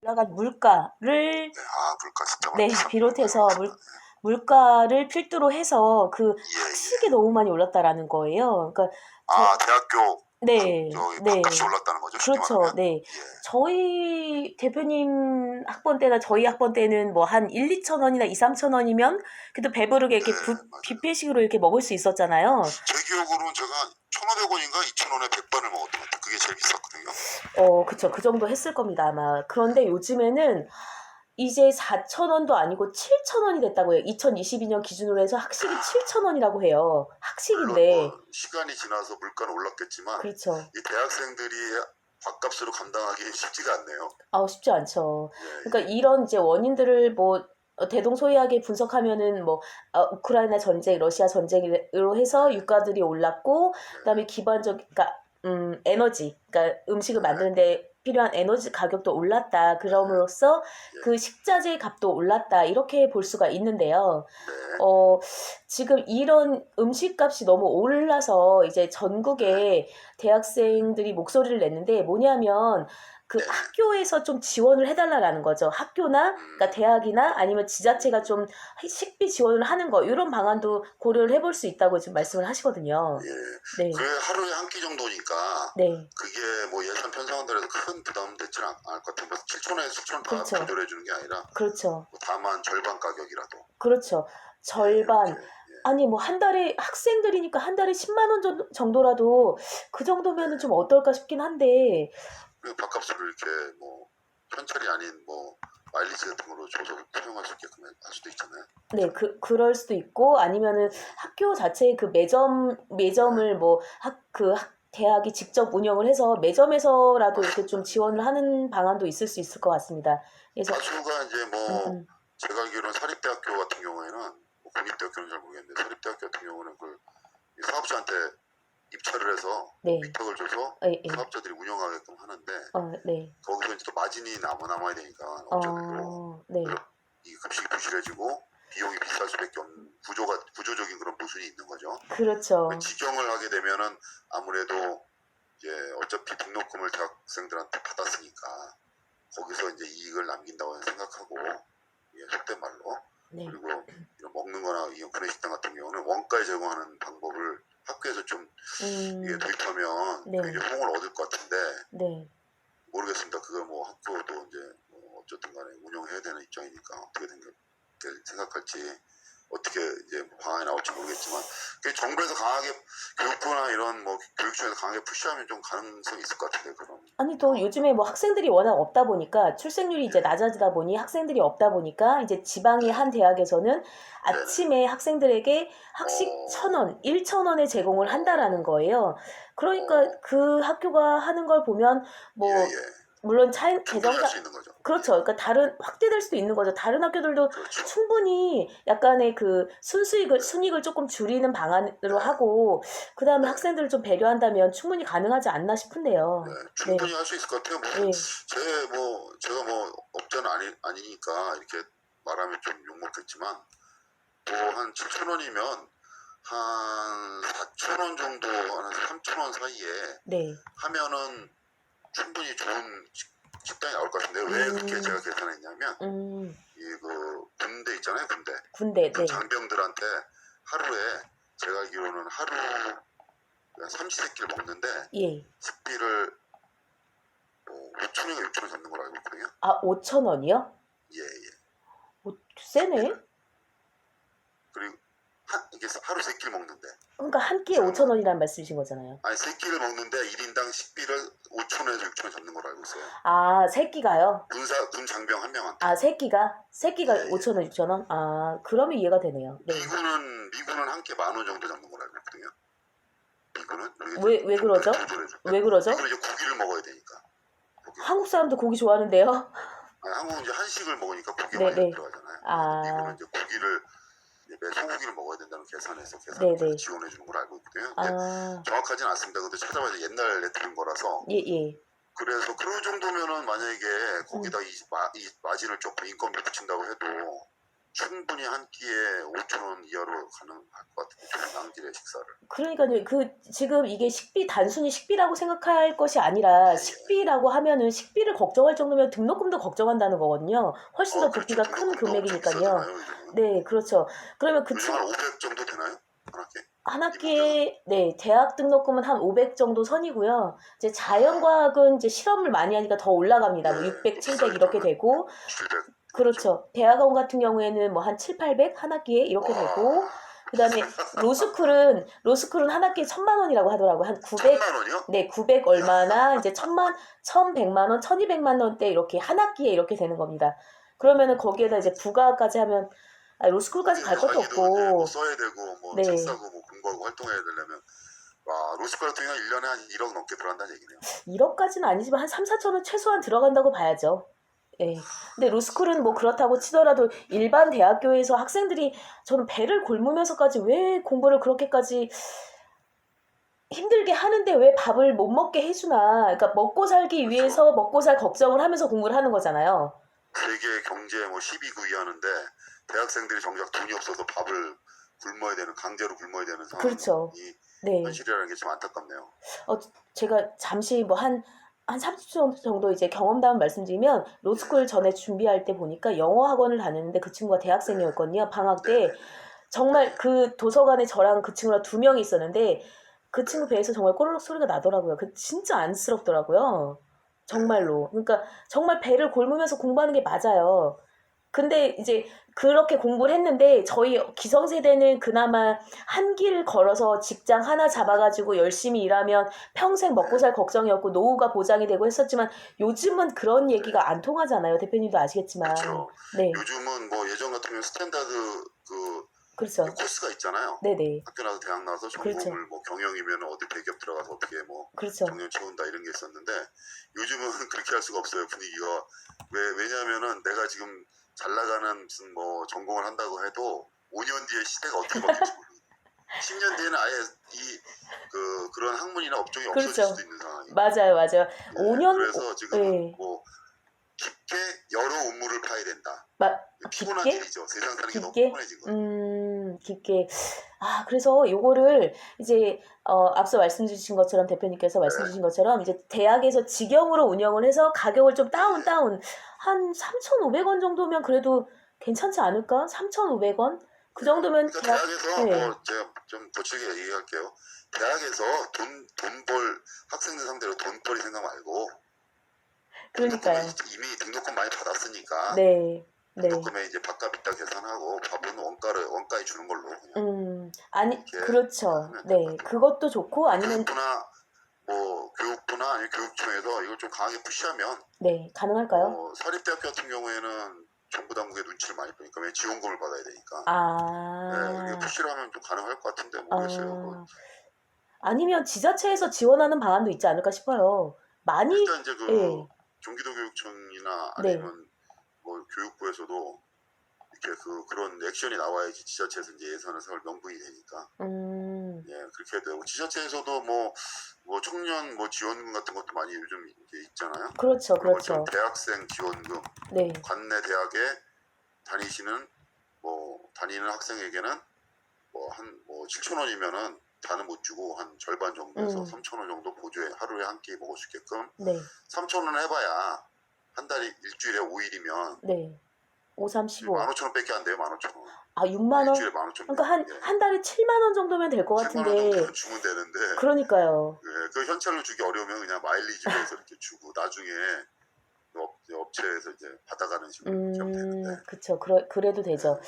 올라간 물가를 네, 물가 진짜 네, 많죠. 비롯해서 물가를 필두로 해서 그 예, 학식이 예. 너무 많이 올랐다라는 거예요. 그러니까 대학교 네, 저기 밥값이 네. 올랐다는 거죠, 쉽게 그렇죠. 말하면. 네. 예. 저희 대표님 학번 때나 저희 학번 때는 뭐 한 1, 2천 원이나 2, 3천 원이면 그래도 배부르게 네, 이렇게 맞아요. 뷔페식으로 이렇게 먹을 수 있었잖아요. 제 기억으로는 제가 1,500원인가 2,000원에 100반을 먹었던 것 같아요. 그게 제일 비쌌거든요. 그쵸. 그 정도 했을 겁니다, 아마. 그런데 요즘에는 이제 4천 원도 아니고 7천 원이 됐다고 해요. 2022년 기준으로 해서 학식이 7천 원이라고 해요. 물론 학식인데. 시간이 지나서 물가는 올랐겠지만 그렇죠. 이 대학생들이 밥값으로 감당하기 쉽지가 않네요. 쉽지 않죠. 예, 그러니까 예. 이런 이제 원인들을 뭐 대동소이하게 분석하면은 뭐 우크라이나 전쟁, 러시아 전쟁으로 해서 네, 유가들이 올랐고 네, 그다음에 기반적 그러니까 에너지, 그러니까 음식을 네, 만드는데 필요한 에너지 가격도 올랐다. 네, 그럼으로써 그 예, 식자재 값도 올랐다. 이렇게 볼 수가 있는데요. 네, 어, 지금 이런 음식값이 너무 올라서 이제 네, 전국에 대학생들이 목소리를 냈는데 뭐냐면 그 네, 네. 학교에서 좀 지원을 해달라는 거죠. 학교나, 그러니까 음, 대학이나 아니면 지자체가 음, 좀 식비 지원을 하는 거, 이런 방안도 고려를 해볼 수 있다고 지금 말씀을 하시거든요. 예. 네, 그게 하루에 한 끼 정도니까 네, 그게 뭐 예산 편성한다고 해서 큰 부담 되지는 않을 것 같아요. 뭐 7천원에 7천원 다 그렇죠. 조절해 주는 게 아니라 그렇죠. 뭐 다만 절반 가격이라도 그렇죠. 이렇게 절반. 아니, 뭐, 한 달에, 학생들이니까 한 달에 10만 원 정도라도 그 네. 정도면은 좀 어떨까 싶긴 한데, 그 밥값을 이렇게 뭐 현찰이 아닌 뭐 마일리지 같은 걸로 줘서 사용할 수 있게끔 할 수도 있잖아요. 네, 그렇죠? 그럴 수도 있고, 아니면은 예, 학교 자체의 그 네, 매점을 뭐, 대학이 직접 운영을 해서 매점에서라도 이렇게 좀 맞습니다. 지원을 하는 방안도 있을 수 있을 것 같습니다. 그래서, 다수가 이제 음, 뭐 음. 제가 알기로는 사립대학교 같은 경우에는 뭐 공립대학교는 잘 모르겠는데 사립대학교 같은 경우는 그 사업자한테 입찰을 해서 네, 위탁을 줘서 예, 예. 사업자들이 운영하게끔 하는데 네. 거기서 이제 또 마진이 남아야 되니까 업자들도 네. 그래서 이 급식이 부실해지고 비용이 비쌀 수밖에 없는 구조적인 그런 모순이 있는 거죠. 그 그렇죠. 직영을 하게 되면은 아무래도 이제 어차피 등록금을 대학생들한테 받았으니까 거기서 이제 이익을 남긴다고 생각하고 속된 말로 네. 그리고 이런 먹는 거나 이 구내식당 같은 경우는 원가에 제공하는 방법을 학교에서 좀 이게 음, 도입하면 네. 굉장히 호응을 얻을 것 같은데 네. 모르겠습니다. 그걸 뭐 학교도 이제 뭐 어쨌든 간에 운영해야 되는 입장이니까 어떻게 생각할지 어떻게 이제 방안이 나올지 모르겠지만 정부에서 강하게 교육부나 이런 뭐 교육청에서 강하게 푸시하면 좀 가능성이 있을 것 같은데 그런 아니, 또 상황은 요즘에 뭐 학생들이 워낙 없다 보니까 출생률이 이제 예, 낮아지다 보니 학생들이 없다 보니까 이제 지방의 한 대학에서는 네네 아침에 학생들에게 학식 천 어, 원, 1,000원에 제공을 한다라는 어, 거예요. 그러니까 어, 그 학교가 하는 걸 보면 예, 뭐, 예. 물론 충분히 할 재정상, 수 있는 거죠. 그렇죠. 예, 그러니까 확대될 수도 있는 거죠. 다른 학교들도 그렇죠. 충분히 약간의 그 순이익을 조금 줄이는 방안으로 네, 하고, 그 다음에 네, 학생들을 좀 배려한다면 충분히 가능하지 않나 네, 싶은데요. 네. 충분히 할 수 있을 것 같아요. 무슨 예. 제가 뭐 업자는 아니니까 이렇게 말하면 좀 욕먹겠지만 뭐 한 7천 원이면 한 4천 원 정도, 한 3천 원 사이에 네. 하면은 충분히 좋은 식당이 나올 것 같은데 왜 그렇게 제가 음, 계산했냐면 음, 이 그 군대 있잖아요, 군대. 군대, 군 네. 장병들한테 하루에 제가 알기로는 하루 삼시세끼를 먹는데 예. 식비를 뭐 5천원인가 6천원 잡는 걸로 알고 있거든요. 5천 원이요? 예, 예. 세네? 식비를. 그리고 이게 하루 세 끼를 먹는데 그러니까 한 끼에 제가 5천 뭐 원이라는 말씀이신 거잖아요. 아니 세 끼를 먹는데 1인당 식비를 5천원에서 6천원 잡는 걸로 알고 있어요. 새끼가요? 군 장병 한 명한테. 새끼가 예, 예. 5천 원, 6천 원? 그러면 이해가 되네요. 네. 미군은 한 끼 10,000원 정도 잡는 걸로 알고 있거든요. 미군은 여기 왜 정부에서 그러죠? 조절해줘. 왜 미군은 그러죠? 이제 고기를 먹어야 되니까 고기를. 한국 사람도 고기 좋아하는데요? 아니, 한국은 이제 한식을 먹으니까 고기가 많이 안 네네. 들어가잖아요. 근데 미군은 아, 이제 고기를 이제 매 소고기를 먹어야 된다는 계산을 네네. 지원해 주는 걸 알고 있거든요. 근데 아, 정확하지는 않습니다. 근데 찾아봐야 옛날에 들은 거라서 예, 예. 그래서 그 정도면은 만약에 음, 거기다 이 마진을 조금 인건비 붙인다고 해도 충분히 한 끼에 5천 원 이하로 가능할 것 같은데 좋은 양질의 식사를. 그러니까요. 지금 이게 단순히 식비라고 생각할 것이 아니라 식비라고 하면은 식비를 걱정할 정도면 등록금도 걱정한다는 거거든요. 훨씬 더 그렇죠. 부피가 큰 등록금도 엄청 금액이니까요. 비싸잖아요, 요즘은. 네, 그렇죠. 그러면 그 요즘 한 500 정도 되나요? 한 학기? 한 이문경은? 학기에, 네, 대학 등록금은 한 500 정도 선이고요. 이제 자연과학은 이제 실험을 많이 하니까 더 올라갑니다. 뭐 예, 600, 또 700 이렇게 비싸겠죠. 되고, 700. 그렇죠. 대학원 같은 경우에는 뭐 한 7, 800 한 학기에 이렇게 되고, 그 다음에 로스쿨은 한 학기에 1,000만 원이라고 하더라고요. 한 900, 1,000만 원이요? 네, 900 얼마나, 이제 1,100만 원, 1,200만 원대 이렇게 한 학기에 이렇게 되는 겁니다. 그러면은 거기에다 이제 부가까지 하면, 로스쿨까지 갈 것도 자기도 이제 뭐 없고, 써야 되고 뭐 책 네. 사고 뭐 공부하고 활동해야 되려면 와 로스쿨 같은 경우는 1년에 한 1억 넘게 들어간다는 얘기네요. 1억까지는 아니지만 한 3, 4천 원 최소한 들어간다고 봐야죠. 예. 근데 로스쿨은 뭐 그렇다고 치더라도 일반 대학교에서 학생들이 저는 배를 골무면서까지 왜 공부를 그렇게까지 힘들게 하는데 왜 밥을 못 먹게 해주나. 그러니까 먹고 살기 그렇죠. 위해서 먹고 살 걱정을 하면서 공부를 하는 거잖아요. 세계 경제 뭐 12구 이하는데 대학생들이 정작 돈이 없어서 밥을 굶어야 되는 강제로 굶어야 되는 상황이 그렇죠. 네. 현실이라는 게 좀 안타깝네요. 제가 잠시 뭐 한 30초 정도 이제 경험담을 말씀드리면 로스쿨 전에 준비할 때 보니까 영어 학원을 다녔는데 그 친구가 대학생이었거든요. 방학 때. 정말 그 도서관에 저랑 그 친구랑 2명이 있었는데 그 친구 배에서 정말 꼬르륵 소리가 나더라고요. 그 진짜 안쓰럽더라고요. 정말로. 그러니까 정말 배를 골무면서 공부하는 게 맞아요. 근데 이제 그렇게 공부를 했는데 저희 기성세대는 그나마 한 길 걸어서 직장 하나 잡아가지고 열심히 일하면 평생 먹고 살 걱정이 없고 노후가 보장이 되고 했었지만 요즘은 그런 얘기가 안 통하잖아요. 대표님도 아시겠지만. 그렇죠. 네. 요즘은 뭐 예전 같은 경우 스탠다드 그렇죠. 코스가 있잖아요. 네네. 학교 나서 대학 나서 전공을 그렇죠. 뭐 경영이면 어디 대기업 들어가서 어떻게 뭐 그렇죠. 정년 채운다 이런 게 있었는데 요즘은 그렇게 할 수가 없어요. 분위기가. 왜냐하면은 내가 지금 잘 나가는 무슨 뭐 전공을 한다고 해도 5년 뒤에 시대가 어떻게 바뀔지 모르고 10년 뒤에는 아예 그런 학문이나 업종이 없어질 그렇죠. 수도 있는 상황이에요. 맞아요. 5년, 그래서 지금은 네. 뭐 깊게 여러 우물을 파야 된다. 피곤한 깊게? 일이죠. 세상 사는 게 너무 깊게? 피곤해진 거예요. 깊게. 그래서 요거를 이제, 앞서 말씀 주신 것처럼, 대표님께서 말씀 주신 것처럼, 이제 대학에서 직영으로 운영을 해서 가격을 좀 한 3,500원 정도면 그래도 괜찮지 않을까? 3,500원? 그 정도면 그러니까 대학에서 네. 뭐 제가 좀 거칠게 얘기할게요. 대학에서 돈 벌 학생들 상대로 돈벌이 생각 말고 그러니까요. 이미 등록금 많이 받았으니까 네. 등록금에 이제 밥값 있다 계산하고 밥은 원가에 주는 걸로 그냥 아니, 이렇게 그렇죠. 하면 될 것 네. 같아요. 그것도 좋고, 아니면, 교육부나 아니면 교육청에서 이걸 좀 강하게 푸시하면 네. 가능할까요? 사립대학교 같은 경우에는 정부 당국의 눈치를 많이 보니까 왜 지원금을 받아야 되니까 이게 푸시를 하면 좀 가능할 것 같은데 모르겠어요. 아니면 지자체에서 지원하는 방안도 있지 않을까 싶어요. 많이, 일단 이제 예, 경기도교육청이나 네. 아니면 뭐 교육부에서도 이렇게 그런 액션이 나와야지 지자체에서 이제 예산을 세울 명분이 되니까 그렇게 해야 되고 지자체에서도 뭐 청년 뭐 지원금 같은 것도 많이 요즘 이제 있잖아요. 그렇죠. 그런 것처럼 대학생 지원금 네. 관내 대학에 다니는 학생에게는 한 7천 원이면은 다는 못 주고 한 절반 정도에서 3천 원 정도 보조해 하루에 한 끼 먹을 수 있게끔 네. 3천 원 해봐야 한 달이 일주일에 5일이면 네. 5, 3, 15. 15,000원밖에 안 돼요. 15,000원. 6만 원? 일주일에 15,000원. 그러니까 한 달에 7만 원 정도면 될 것 7만 원 같은데. 정도 주면 되는데 그러니까요. 그 현찰로 주기 어려우면 그냥 마일리지로 해서 이렇게 주고 나중에 업체에서 이제 받아가는 식으로 이렇게 하면 되는데 그쵸. 그래도 되죠.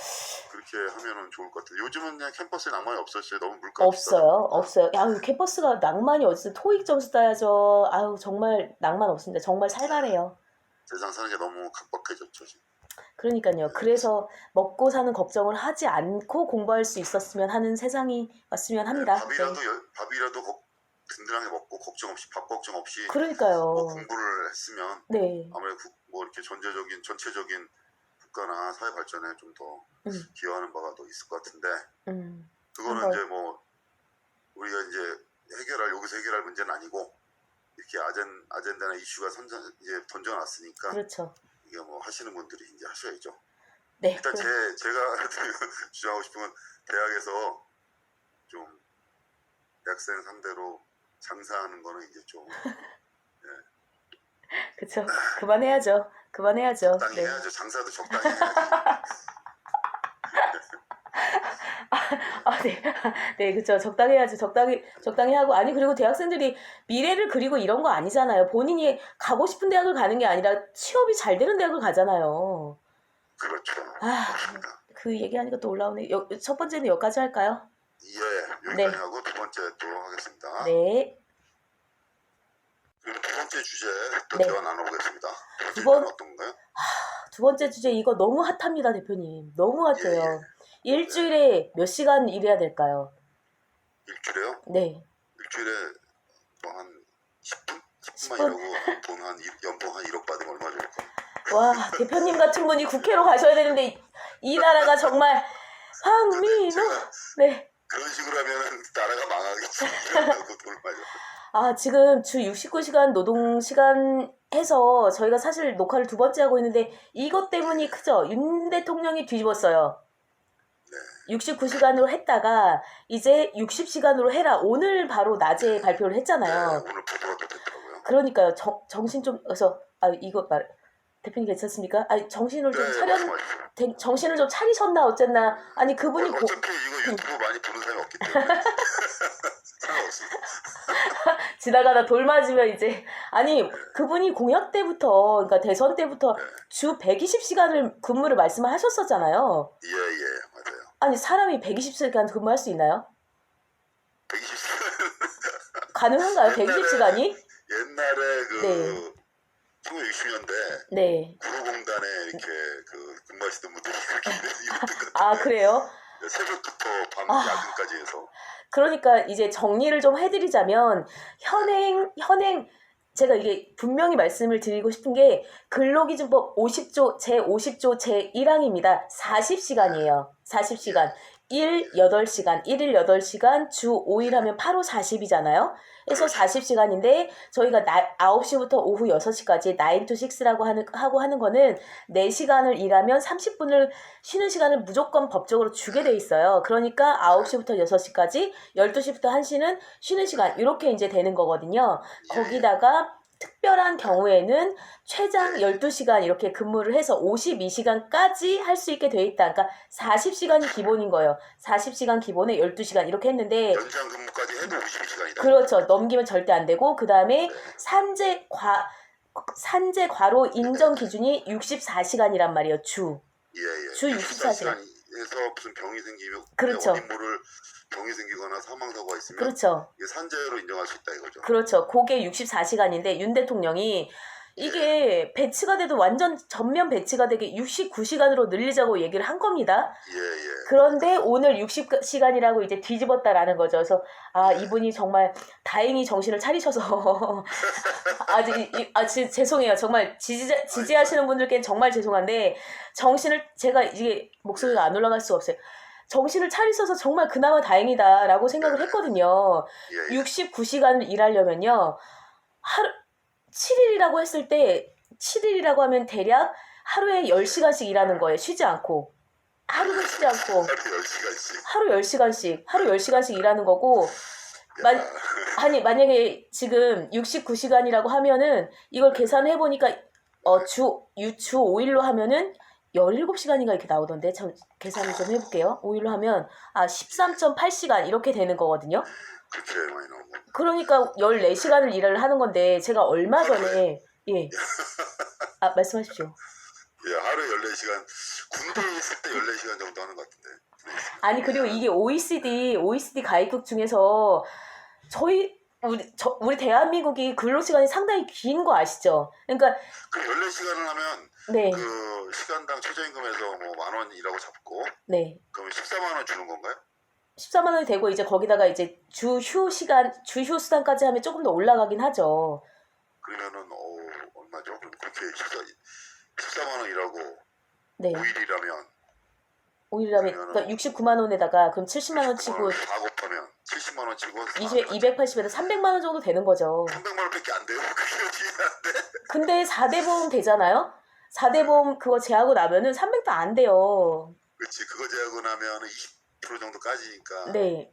그렇게 하면은 좋을 것 같아요. 요즘은 그냥 캠퍼스에 낭만이 없었어요. 너무 물가 비싸다 없어요. 캠퍼스가 낭만이 어딨어. 토익 점수 따야죠. 정말 낭만 없습니다. 정말 살벌해요. 세상 사는 게 너무 각박해졌죠 지금. 그러니까요. 그래서 먹고 사는 걱정을 하지 않고 공부할 수 있었으면 하는 세상이 왔으면 합니다. 밥이라도 든든하게 먹고 밥 걱정 없이 그러니까요. 공부를 했으면 아무래도 이렇게 전체적인 국가나 사회 발전에 좀 더 기여하는 바가 더 있을 것 같은데 그거는 이제 우리가 이제 여기서 해결할 문제는 아니고 이렇게 아젠다나 이슈가 이제 던져놨으니까 그렇죠. 이게 하시는 분들이 이제 하셔야죠. 네. 일단 제가 주장하고 싶은 건 대학에서 좀 대학생 상대로 장사하는 거는 이제 좀 그쵸. 그만해야죠. 그만해야죠. 적당히 네. 해야죠. 장사도 적당히 해야지. 네. 네, 그쵸. 적당히 해야죠. 적당히 하고. 아니, 그리고 대학생들이 미래를 그리고 이런 거 아니잖아요. 본인이 가고 싶은 대학을 가는 게 아니라 취업이 잘 되는 대학을 가잖아요. 그렇죠. 아, 그렇습니다. 그 얘기하니까 또 올라오네. 첫 번째는 여기까지 할까요? 예, 여기까지 네. 하고 두 번째 또 하겠습니다. 네. 그리고 두 번째 주제 또 네. 대화 나눠보겠습니다. 두 번- 어떤 건가요? 두 번째 주제 이거 너무 핫합니다, 대표님. 너무 핫해요. 일주일에 몇 시간 일해야 될까요? 일주일에요? 네. 일주일에 뭐 한 10분? 10분만 10분? 일하고 연봉 한 1억 받으면 얼마 좋을까? 와, 대표님 같은 분이 국회로 가셔야 되는데 이 나라가 정말 황민호. 제가 네. 그런 식으로 하면 나라가 망하겠지. 일한다고 돈을 많이 받아. 아, 지금 주 69시간 노동시간 해서 저희가 사실 녹화를 두 번째 하고 있는데 이것 때문이 크죠. 윤 대통령이 뒤집었어요. 69시간으로 했다가 이제 60시간으로 해라. 오늘 바로 낮에 발표를 네, 했잖아요. 오늘 보도가 또 됐더라고요. 그러니까요. 정신 좀 그래서 이거 대표님 괜찮습니까? 정신을 좀 말씀하십시오. 정신을 좀 차리셨나 어쨌나. 아니 그분이 어차피 이거 유튜브 많이 보는 사람이 없기 때문에 상관없습니다. 지나가다 돌 맞으면 이제 아니 그분이 공약 때부터 그러니까 대선 때부터 주 120시간을 근무를 말씀을 하셨었잖아요. 예, 맞아요. 아니 사람이 120시간 근무할 수 있나요? 120시간. 가능한가요? 120시간이? 옛날에 네. 1960년대 네. 구로공단에 이렇게 근무하시던 분들이 그렇게 일했던 것 아 같아요. 그래요? 새벽부터 밤 야근까지 해서. 그러니까 이제 정리를 좀 해드리자면 현행 제가 이게 분명히 말씀을 드리고 싶은 게 근로기준법 50조 제50조 제1항입니다. 40시간이에요. 40시간. 8시간, 1일 8시간, 주 5일 하면 8호 40이잖아요. 그래서 40시간인데 저희가 9시부터 오후 6시까지 9 to 6라고 하는 거는 4시간을 일하면 30분을 쉬는 시간을 무조건 법적으로 주게 돼 있어요. 그러니까 9시부터 6시까지, 12시부터 1시는 쉬는 시간 이렇게 이제 되는 거거든요. 거기다가 특별한 경우에는 최장 12시간 이렇게 근무를 해서 52시간까지 할 수 있게 돼 있다. 그러니까 40시간이 기본인 거예요. 40시간 기본에 12시간 이렇게 했는데 연장 근무까지 해도 52시간이다. 그렇죠. 넘기면 절대 안 되고 그 다음에 산재 과로 인정 기준이 64시간이란 말이에요. 주 64시간. 64시간에서 무슨 병이 생기면 그렇죠. 어린 모를 병이 생기거나 사망사고가 있으면 그렇죠. 이게 산재로 인정할 수 있다 이거죠. 그렇죠. 그게 64시간인데 윤 대통령이 이게 배치가 돼도 완전 전면 배치가 되게 69시간으로 늘리자고 얘기를 한 겁니다. 그런데 오늘 60시간이라고 이제 뒤집었다라는 거죠. 그래서 이분이 정말 다행히 정신을 차리셔서 죄송해요. 정말 지지하시는 분들께는 정말 죄송한데 제가 이게 목소리가 안 올라갈 수 없어요. 정신을 차리셔서 정말 그나마 다행이다라고 생각을 했거든요. 69시간을 일하려면요. 7일이라고 했을 때 7일이라고 하면 대략 하루에 10시간씩 일하는 거예요. 쉬지 않고. 하루도 쉬지 않고. 하루 10시간씩 일하는 거고 만약에 지금 69시간이라고 하면은 이걸 계산해 보니까 주 5일로 하면은 17시간인가 이렇게 나오던데 참 계산을 좀 해볼게요. 5일로 하면 13.8시간 이렇게 되는 거거든요. 그렇게 많이 나오고. 그러니까 14시간을 일을 하는 건데 제가 얼마 전에 말씀하십시오. 하루에 14시간 군대에 있을 때 14시간 정도 하는 것 같은데. 아니 그리고 이게 OECD 가입국 중에서 우리 대한민국이 근로시간이 상당히 긴 거 아시죠? 그러니까 그 14시간을 하면 네. 그 시간당 최저임금에서 뭐 10,000원이라고 잡고 네. 그럼 14만 원 주는 건가요? 14만 원이 되고 이제 거기다가 이제 주휴 수당까지 하면 조금 더 올라가긴 하죠. 그러면은 얼마죠? 그렇게 14만 원이라고 네. 5일이라면 그러니까 69만 원에다가 그럼 70만 원 치고 4 곱하면 70만 원 치고 280에서 300만 원 정도 되는 거죠. 300만 원밖에 안 돼요? 그게 어떻게 안 돼? 근데 4대 보험 되잖아요. 4대보험 그거 제하고 나면은 300도 안 돼요. 그렇지. 그거 제하고 나면은 20% 정도 까지니까. 네.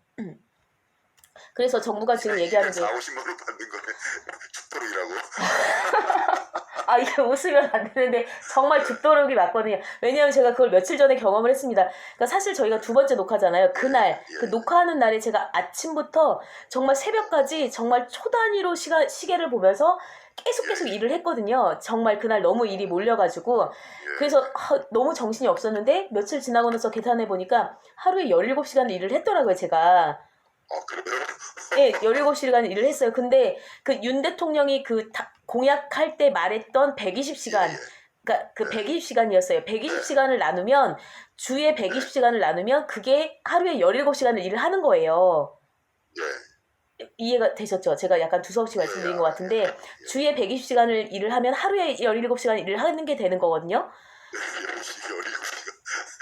그래서 정부가 지금 얘기하는 게 4, 50만 원 받는 거네. 죽도록이라고. 아, 이게 웃으면 안 되는데 정말 죽도록이 맞거든요. 왜냐하면 제가 그걸 며칠 전에 경험을 했습니다. 그러니까 사실 저희가 두 번째 녹화잖아요. 그날 그 녹화하는 날에 제가 아침부터 정말 새벽까지 정말 초 단위로 시계를 보면서 계속 일을 했거든요. 정말 그날 너무 일이 몰려가지고 그래서 너무 정신이 없었는데 며칠 지나고 나서 계산해 보니까 하루에 17시간 일을 했더라고요, 제가. 그래요? 네, 17시간 일을 했어요. 근데 그 윤 대통령이 그 공약할 때 말했던 120시간, 그러니까 그 120시간이었어요. 120시간을 나누면, 주에 120시간을 나누면 그게 하루에 17시간을 일을 하는 거예요. 이해가 되셨죠? 제가 약간 두서없이 말씀드린 것 같은데, 주에 120시간을 일을 하면 하루에 17시간 일을 하는 게 되는 거거든요. 17시간.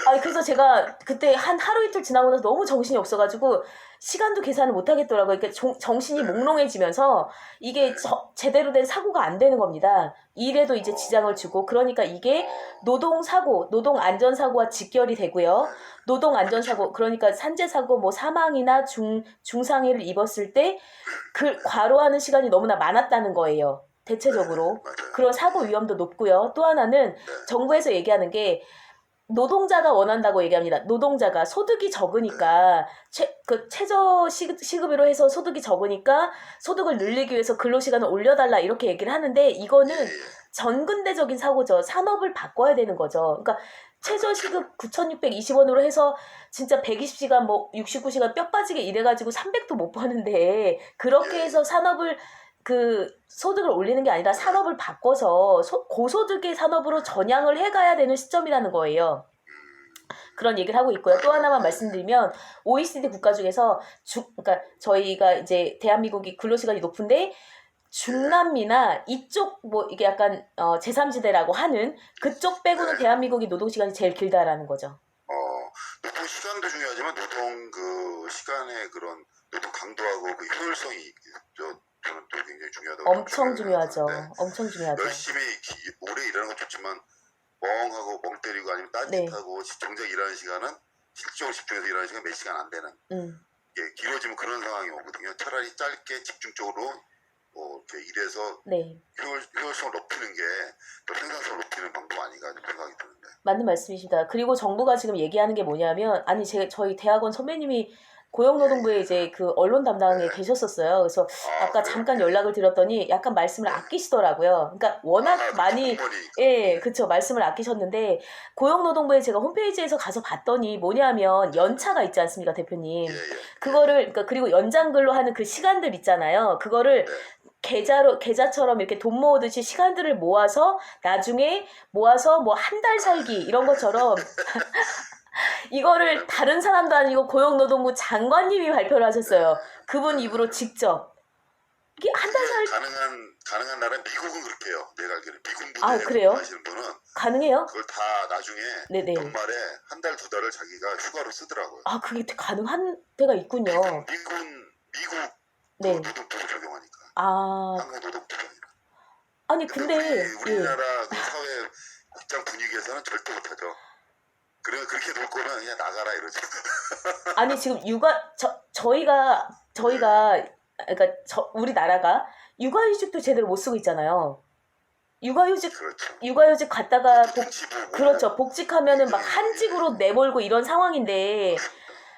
아니, 그래서 제가 그때 하루 이틀 지나고 나서 너무 정신이 없어가지고 시간도 계산을 못 하겠더라고요. 그러니까 정신이 몽롱해지면서 이게 제대로 된 사고가 안 되는 겁니다. 일에도 이제 지장을 주고 그러니까 이게 노동사고, 노동안전사고와 직결이 되고요. 노동안전사고, 그러니까 산재사고, 뭐 사망이나 중상해를 입었을 때 그 과로하는 시간이 너무나 많았다는 거예요. 대체적으로. 그런 사고 위험도 높고요. 또 하나는 정부에서 얘기하는 게 노동자가 원한다고 얘기합니다. 노동자가 소득이 적으니까 최저 시급으로 해서 소득이 적으니까 소득을 늘리기 위해서 근로시간을 올려달라 이렇게 얘기를 하는데 이거는 전근대적인 사고죠. 산업을 바꿔야 되는 거죠. 그러니까 최저 시급 9,620원으로 해서 진짜 120시간 뭐 69시간 뼈 빠지게 일해가지고 300도 못 버는데 그렇게 해서 산업을 소득을 올리는 게 아니라 산업을 바꿔서 고소득의 산업으로 전향을 해가야 되는 시점이라는 거예요. 그런 얘기를 하고 있고요. 또 하나만 말씀드리면 OECD 국가 중에서 그러니까 저희가 이제 대한민국이 근로시간이 높은데 중남미나 이쪽 뭐 이게 약간 제3지대라고 하는 그쪽 빼고는 대한민국이 노동시간이 제일 길다라는 거죠. 노동 시간도 중요하지만 노동 그 시간의 그런 노동 강도하고 그 효율성이 저는 또 굉장히 중요하다고 엄청 중요하죠. 엄청 중요하죠. 열심히 오래 일하는 건 좋지만 멍하고 멍 때리고 아니면 딴짓하고 정작 일하는 시간은 실질적으로 집중해서 일하는 시간 몇 시간 안 되는 게 길어지면 그런 상황이 오거든요. 차라리 짧게 집중적으로 뭐 이렇게 일해서 효율성을 높이는 게 또 생산성을 높이는 방법 아닌가 생각이 드는데. 맞는 말씀이십니다. 그리고 정부가 지금 얘기하는 게 뭐냐면 저희 대학원 선배님이 고용노동부에 이제 그 언론 담당에 계셨었어요. 그래서 아까 잠깐 연락을 드렸더니 약간 말씀을 아끼시더라고요. 그러니까 워낙 많이 그쵸 말씀을 아끼셨는데 고용노동부에 제가 홈페이지에서 가서 봤더니 뭐냐면 연차가 있지 않습니까, 대표님? 그거를 그러니까 그리고 연장근로 하는 그 시간들 있잖아요. 그거를 계좌처럼 이렇게 돈 모으듯이 시간들을 모아서 나중에 모아서 뭐 한 달 살기 이런 것처럼 이거를 다른 사람도 아니고 고용노동부 장관님이 발표를 하셨어요. 그분 입으로 직접. 이게 한 달 살기 가능한 나라는 미국은 그렇게 해요. 내가 알기로는 미군 부대에 근무하시는 분은 가능해요? 그걸 다 나중에 연말에 한 달, 두 달을 자기가 휴가로 쓰더라고요. 그게 가능한 데가 있군요. 미국 노동법을 적용하니까. 한국 노동법이 아니라. 아니 근데 우리나라 그 사회 직장 분위기에서는 절대 못하죠. 그렇게 놀 거면 그냥 나가라 이러죠. 아니 지금 저희가 그러니까 우리나라가 육아휴직도 제대로 못 쓰고 있잖아요. 육아휴직 갔다가 복직하면은 막 한직으로 내몰고 이런 상황인데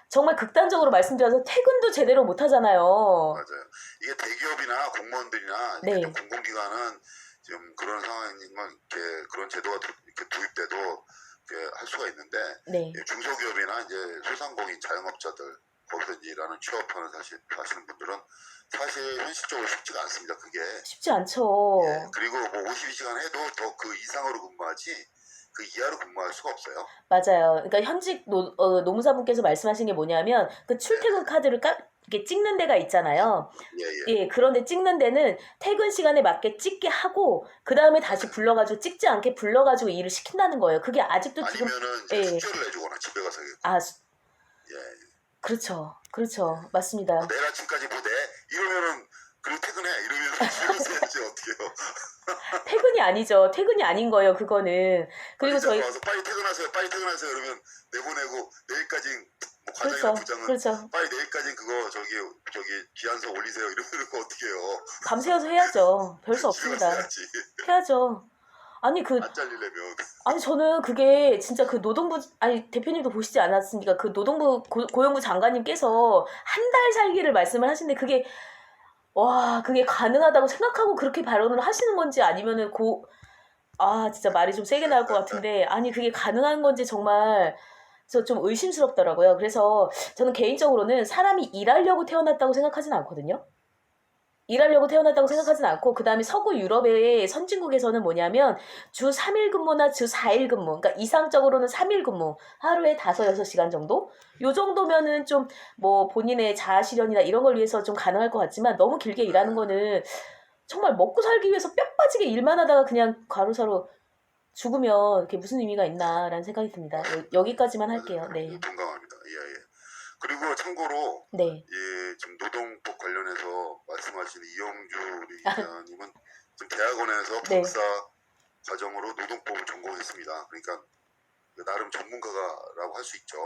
정말 극단적으로 말씀드려서 퇴근도 제대로 못 하잖아요. 맞아요. 이게 대기업이나 공무원들이나 공공기관은 지금 그런 상황이면 이렇게 그런 제도가 이렇게 도입돼도 이렇게 할 수가 있는데 중소기업이나 이제 소상공인 자영업자들 거기서 이제 일하는 취업하는 하시는 분들은 사실 현실적으로 쉽지가 않습니다. 그게 쉽지 않죠. 그리고 뭐 52시간 해도 더 그 이상으로 근무하지 그 이하로 근무할 수가 없어요. 맞아요. 그러니까 현직 노무사분께서 말씀하신 게 뭐냐면 그 출퇴근 카드를 이렇게 찍는 데가 있잖아요. 그런데 찍는 데는 퇴근 시간에 맞게 찍게 하고 그 다음에 다시 불러가지고 찍지 않게 불러가지고 일을 시킨다는 거예요. 그게 아직도 지금 아니면은 숙제를 내주거나 집에 가서 그렇죠. 맞습니다. 내일 아침까지 뭐 이러면은 그리고 퇴근해 이러면서 줄여서야지 어떡해요. 퇴근이 아니죠. 퇴근이 아닌 거예요. 그거는. 그리고 이자가 저희 와서 빨리 퇴근하세요 그러면 내보내고 내일까지 뭐 과장이나 그렇죠. 부장은 그렇죠. 빨리 내일까지 그거 저기 기한서 올리세요 이러면 그거 어떻게 해요. 밤새워서 해야죠. 별 수 집에 가서 없습니다. 해야지. 해야죠. 아니 안 잘리려면. 아니 저는 그게 진짜 그 노동부 아니 대표님도 보시지 않았습니까? 그 노동부 고용부 장관님께서 한 달 살기를 말씀을 하시는데 그게 와 그게 가능하다고 생각하고 그렇게 발언을 하시는 건지 아니면은 진짜 말이 좀 세게 나올 것 같은데 아니 그게 가능한 건지 정말 저 좀 의심스럽더라고요. 그래서 저는 개인적으로는 사람이 일하려고 태어났다고 생각하진 않거든요. 일하려고 태어났다고 생각하진 않고 그다음에 서구 유럽의 선진국에서는 뭐냐면 주 3일 근무나 주 4일 근무 그러니까 이상적으로는 3일 근무 하루에 5-6시간 정도 요 정도면은 좀 뭐 본인의 자아 실현이나 이런 걸 위해서 좀 가능할 것 같지만 너무 길게 일하는 거는 정말 먹고 살기 위해서 뼈 빠지게 일만 하다가 그냥 과로사로 죽으면 그게 무슨 의미가 있나라는 생각이 듭니다. 여기까지만 할게요. 네. 동감합니다. 예. 그리고 참고로 네. 예, 지금 노동법 관련해서 말씀하신 이영주 우리 기자님은 지금 대학원에서 네. 박사 과정으로 노동법을 전공했습니다. 그러니까 나름 전문가라고 할 수 있죠.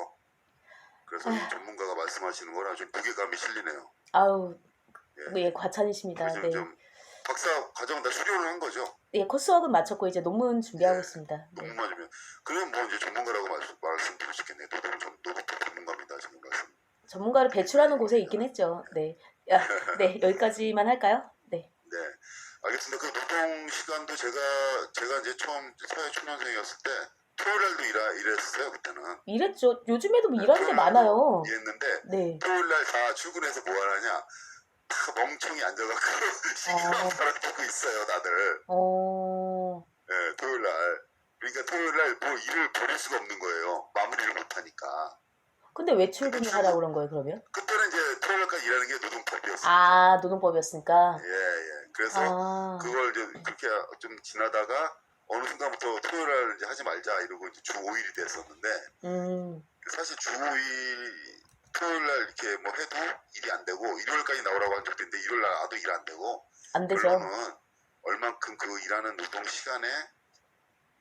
그래서 이 전문가가 말씀하시는 거랑 좀 무게감이 실리네요. 아우, 예. 예, 과찬이십니다. 그래서 네. 좀 박사 과정 다 수료를 한 거죠. 예, 코스웍은 마쳤고 이제 논문 준비하고 예. 있습니다. 네. 논문 맞으면 그럼 뭐 이제 전문가라고 말씀드릴 수 있겠네요. 노동법 전문가입니다. 지금 말씀. 전문가를 배출하는 곳에 있긴 했죠. 네. 네, 여기까지만 할까요? 네. 네, 알겠습니다. 그 노동 시간도 제가 이제 처음 사회 초년생이었을 때 토요일날도 일했어요. 그때는. 일했죠. 요즘에도 뭐 일하는 데 많아요. 일했는데 네. 토요일날 다 출근해서 뭐 하냐? 다 멍청이 앉아갖고 시계만 바라보고 있어요, 다들. 네, 토요일날. 그러니까 토요일날 뭐 일을 벌일 수가 없는 거예요. 마무리를 못하니까. 근데 왜 출근을 하라고 그런 거예요, 그러면? 그때는 이제 토요일까지 일하는 게 노동법이었어요. 노동법이었으니까. 예. 그래서 그걸 이제 그렇게 좀 지나다가 어느 순간부터 토요일날 이제 하지 말자 이러고 이제 주 5일이 됐었는데 사실 주 5일 토요일날 이렇게 뭐 해도 일이 안 되고 일요일까지 나오라고 한 적도 있는데 일요일날 나도 일 안 되고 안 되죠. 결론은 얼만큼 그 일하는 노동 시간에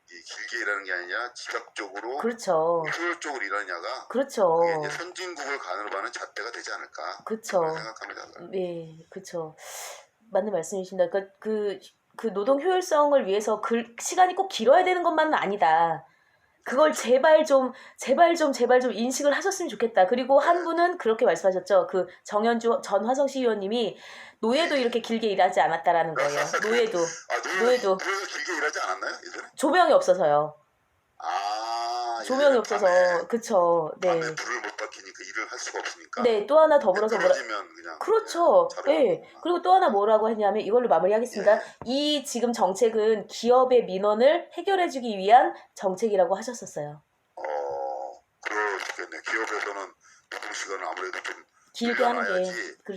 길게 일하는 게 아니라 지각적으로 그렇죠. 효율적으로 일하느냐가 그렇죠. 그게 이제 선진국을 가늠하는 하는 잣대가 되지 않을까 그렇죠. 생각합니다. 네, 그렇죠. 맞는 말씀이십니다. 그 노동 효율성을 위해서 시간이 꼭 길어야 되는 것만은 아니다. 그걸 제발 좀 인식을 하셨으면 좋겠다. 그리고 한 분은 그렇게 말씀하셨죠. 그 정현주 전 화성시 의원님이 노예도 이렇게 길게 일하지 않았다라는 거예요. 노예도. 노예도 길게 일하지 않았나요? 예전에? 조명이 없어서요. 조명이 없어서 밤에, 그쵸. 네. 밤에 불을 못 밝히니까 일을 할 수가 없으니까. 네, 또 하나 더불어서 떨어지면 그냥 그렇죠. 네. 그리고 또 하나 뭐라고 했냐면 이걸로 마무리하겠습니다. 이 지금 정책은 기업의 민원을 해결해주기 위한 정책이라고 하셨었어요. 그렇겠네. 기업에서는 노동 시간을 아무래도 좀 길게 하는 게 늘려놔야지. 그렇죠.